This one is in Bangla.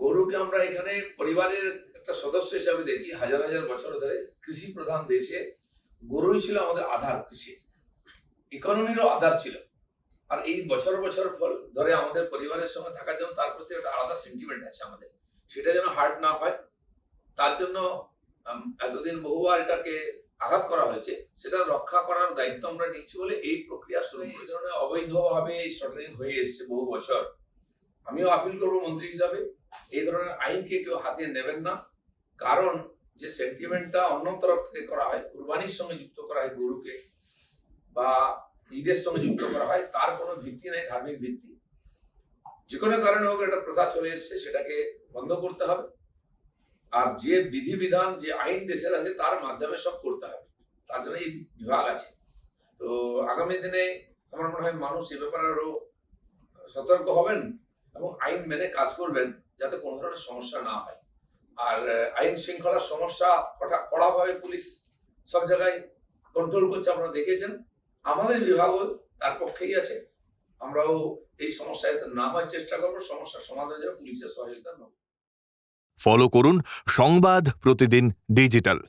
গরুকে আমরা এখানে পরিবারের একটা সদস্য হিসাবে দেখি। হাজার হাজার বছর ধরে কৃষি প্রধান দেশে গরুই ছিল আমাদের আধার, কৃষির ইকোনমিরও আধার ছিল। আর এই বছর বছর ফল ধরে আমাদের পরিবারের সঙ্গে থাকার জন্য তার প্রতি একটা আলাদা সেন্টিমেন্ট আছে আমাদের। সেটা যেন হার্ট না হয়, তার জন্য এতদিন বহুবার এটাকে আঘাত করা হয়েছে, সেটা রক্ষা করার দায়িত্ব আমরা নিচ্ছি বলে এই প্রক্রিয়া শুরু। এই ধরনের অবৈধভাবে এই শর্টেনিং হয়ে এসছে বহু বছর। আমিও আপিল করবো মন্ত্রী হিসাবে, এই ধরনের আইনকে কেউ হাতে নেবেন না। কারণ যে সেন্টিমেন্টটা অন্য তরফ থেকে করা হয়, কুরবানির সঙ্গে যুক্ত করা হয় গরুকে, বা ঈদের সঙ্গে যুক্ত করা হয়, তার কোনো ভিত্তি নেই, ধার্মিক ভিত্তি। যে কোনো কারণে হোক একটা প্রথা চলে এসছে, সেটাকে বন্ধ করতে হবে। আর যে বিধিবিধান, যে আইন দেশের আছে, তার মাধ্যমে সব করতে হবে। তার জন্য এই বিভাগ আছে। তো আগামী দিনে আমার মনে হয় মানুষ এ ব্যাপারে আরো সতর্ক হবেন এবং আইন মেনে কাজ করবেন, যাতে কোনো ধরনের সমস্যা না হয়। আর আইন শৃঙ্খলার সমস্যা কড়াভাবে পুলিশ সব জায়গায় কন্ট্রোল করছে, আপনারা দেখেছেন। আমাদের বিভাগও তার পক্ষেই আছে। আমরাও এই সমস্যা যাতে না হয় চেষ্টা করবো, সমস্যার সমাধানের জন্য পুলিশের সহযোগিতা নেব। ফলো করুন সংবাদ প্রতিদিন ডিজিটাল।